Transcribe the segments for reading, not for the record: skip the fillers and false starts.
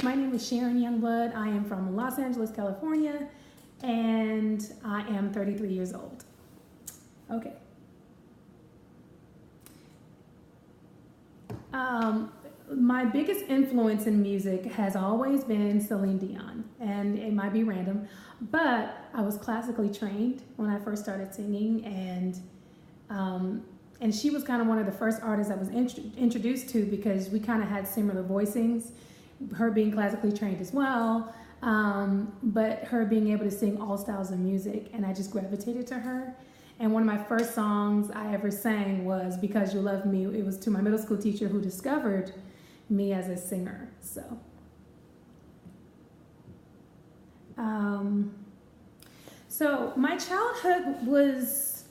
My name is Sharon Youngblood. I am from Los Angeles, California, and I am 33 years old. Okay. My biggest influence in music has always been Celine Dion, and it might be random, but I was classically trained when I first started singing, and she was kind of one of the first artists I was introduced to because we kind of had similar voicings, her being classically trained as well, but her being able to sing all styles of music, and I just gravitated to her. And one of my first songs I ever sang was Because You Love Me. It was to my middle school teacher who discovered me as a singer. So my childhood was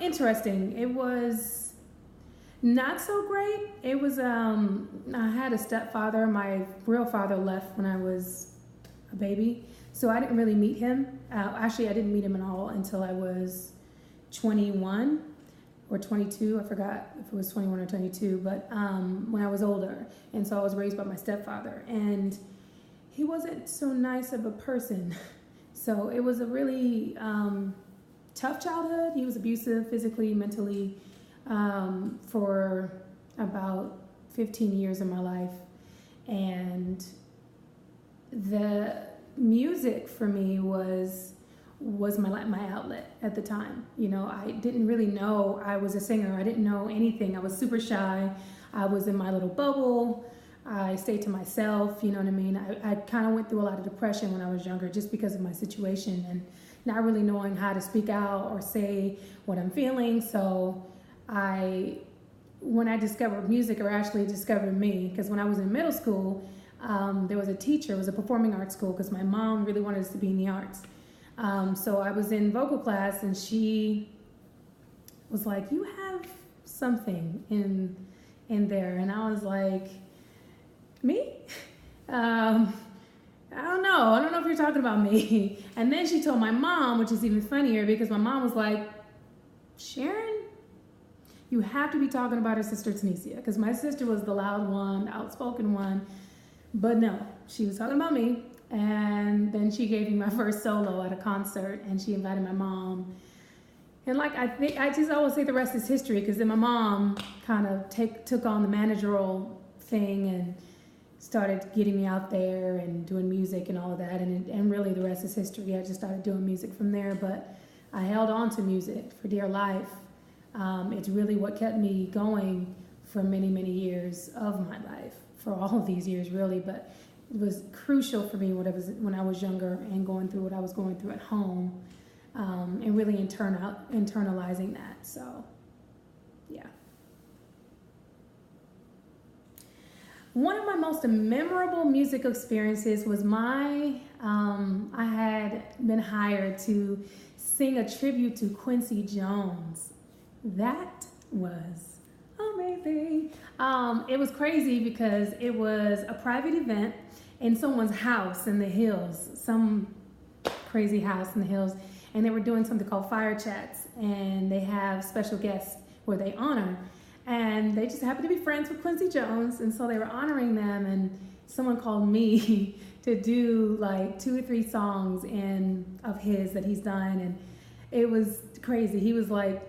interesting. It was not so great. It was, I had a stepfather. My real father left when I was a baby. So I didn't really meet him. Actually, I didn't meet him at all until I was 21 or 22. I forgot if it was 21 or 22, but when I was older. And so I was raised by my stepfather. And he wasn't so nice of a person. So it was a really tough childhood. He was abusive physically, mentally, for about 15 years of my life. And the music for me was my outlet at the time. You know, I didn't really know I was a singer. I didn't know anything. I was super shy. I was in my little bubble. I stayed to myself, you know what I mean? I kind of went through a lot of depression when I was younger just because of my situation and not really knowing how to speak out or say what I'm feeling. So when I discovered music, or actually discovered me, because when I was in middle school, there was a teacher, it was a performing arts school, because my mom really wanted us to be in the arts. So I was in vocal class, and she was like, "You have something in there," and I was like, "Me? I don't know. I don't know if you're talking about me." And then she told my mom, which is even funnier, because my mom was like, "Sharon, you have to be talking about her sister Tanisha," because my sister was the loud one, the outspoken one. But no, she was talking about me. And then she gave me my first solo at a concert, and she invited my mom. And like, I just always say the rest is history, because then my mom kind of took on the managerial thing and started getting me out there and doing music and all of that. And really the rest is history. I just started doing music from there, but I held on to music for dear life. It's really what kept me going for many, many years of my life, for all of these years really, but it was crucial for me when I was younger and going through what I was going through at home, and really internalizing that. So, yeah. One of my most memorable music experiences was I had been hired to sing a tribute to Quincy Jones. That was amazing. It was crazy because it was a private event in someone's house in the hills, some crazy house in the hills, and they were doing something called fire chats, and they have special guests where they honor, and they just happened to be friends with Quincy Jones, and so they were honoring them, and someone called me to do like 2 or 3 songs of his that he's done, and it was crazy. He was like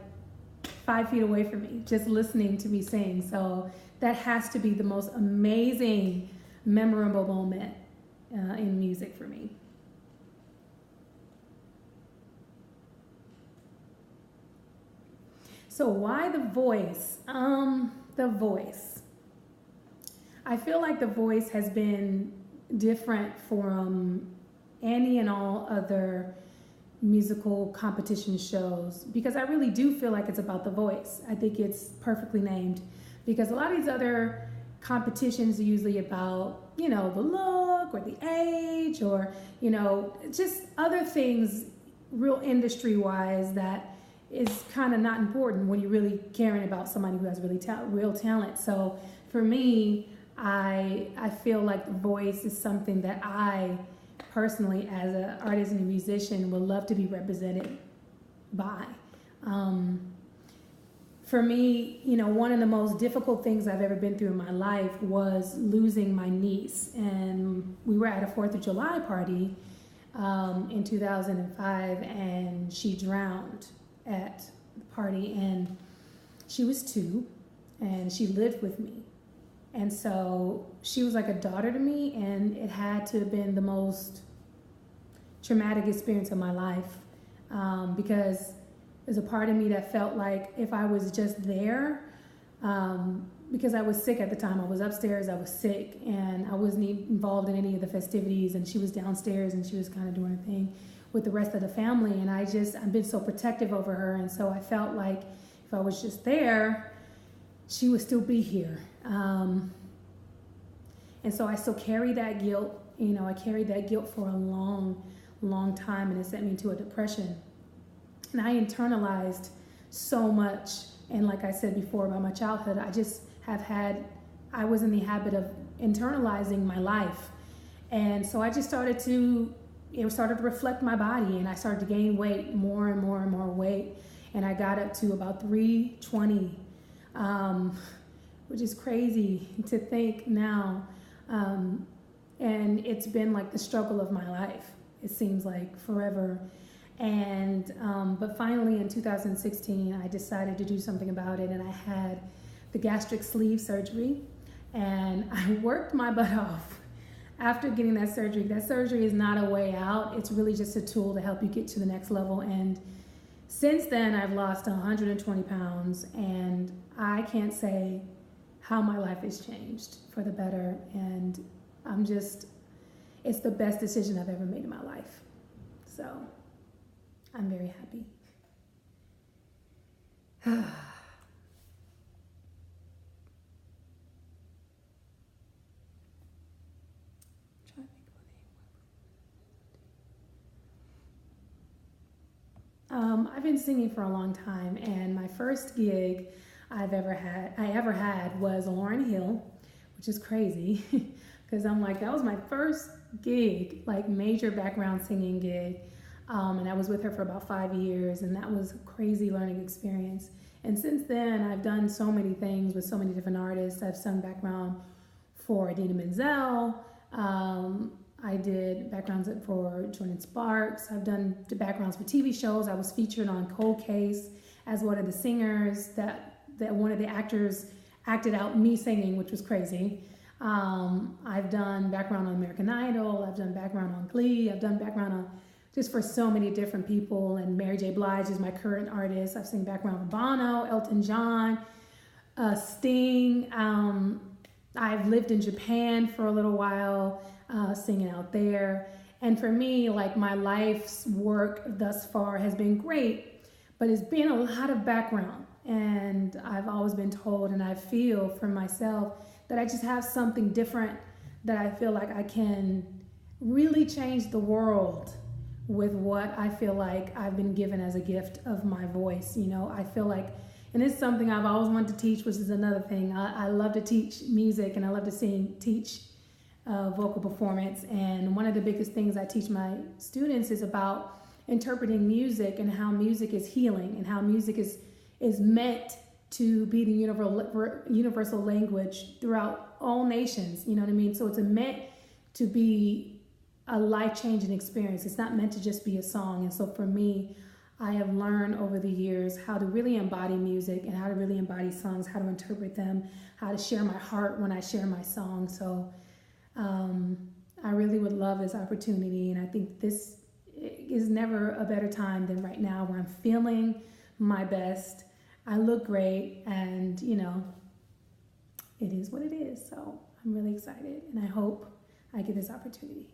5 feet away from me, just listening to me sing. So that has to be the most amazing, memorable moment in music for me. So why The Voice? The Voice. I feel like The Voice has been different from any and all other musical competition shows, because I really do feel like it's about the voice. I think it's perfectly named, because a lot of these other competitions are usually about, you know, the look or the age or, you know, just other things real industry wise that is kind of not important when you're really caring about somebody who has really real talent. So for me, I feel like The Voice is something that I personally, as an artist and a musician, would love to be represented by. for me, one of the most difficult things I've ever been through in my life was losing my niece. And we were at a 4th of July party in 2005, and she drowned at the party. And she was 2, and she lived with me. And so she was like a daughter to me, and it had to have been the most traumatic experience of my life, because there's a part of me that felt like if I was just there, because I was sick at the time. I was upstairs, I was sick, and I wasn't involved in any of the festivities, and she was downstairs, and she was kind of doing her thing with the rest of the family. And I've been so protective over her, and so I felt like if I was just there, she would still be here. And so I still carry that guilt. I carried that guilt for a long, long time, and it sent me into a depression. And I internalized so much. And like I said before about my childhood, I was in the habit of internalizing my life. And so it started to reflect my body, and I started to gain weight, more and more and more weight. And I got up to about 320, which is crazy to think now. And it's been like the struggle of my life. It seems like forever. And but finally in 2016, I decided to do something about it, and I had the gastric sleeve surgery, and I worked my butt off after getting that surgery. That surgery is not a way out. It's really just a tool to help you get to the next level. And since then, I've lost 120 pounds, and I can't say how my life has changed for the better. And it's the best decision I've ever made in my life. So I'm very happy. I've been singing for a long time, and my first gig I ever had was Lauryn Hill, which is crazy because I'm like, that was my first gig, like major background singing gig. And I was with her for about 5 years, and that was a crazy learning experience. And since then, I've done so many things with so many different artists. I've sung background for Idina Menzel. I did backgrounds for Jordan Sparks. I've done the backgrounds for TV shows. I was featured on Cold Case as one of the singers that one of the actors acted out me singing, which was crazy. I've done background on American Idol. I've done background on Glee. I've done background on just for so many different people. And Mary J. Blige is my current artist. I've sung background for Bono, Elton John, Sting. I've lived in Japan for a little while, singing out there. And for me, like, my life's work thus far has been great, but it's been a lot of background. And I've always been told, and I feel for myself, that I just have something different, that I feel like I can really change the world with what I feel like I've been given as a gift of my voice. I feel like, and it's something I've always wanted to teach, which is another thing. I love to teach music, and I love to teach vocal performance. And one of the biggest things I teach my students is about interpreting music, and how music is healing, and how music is meant to be the universal language throughout all nations. You know what I mean? So it's meant to be a life-changing experience. It's not meant to just be a song. And so for me, I have learned over the years how to really embody music, and how to really embody songs, how to interpret them, how to share my heart when I share my song. So I really would love this opportunity, and I think this is never a better time than right now, where I'm feeling my best. I look great, and it is what it is. So I'm really excited, and I hope I get this opportunity.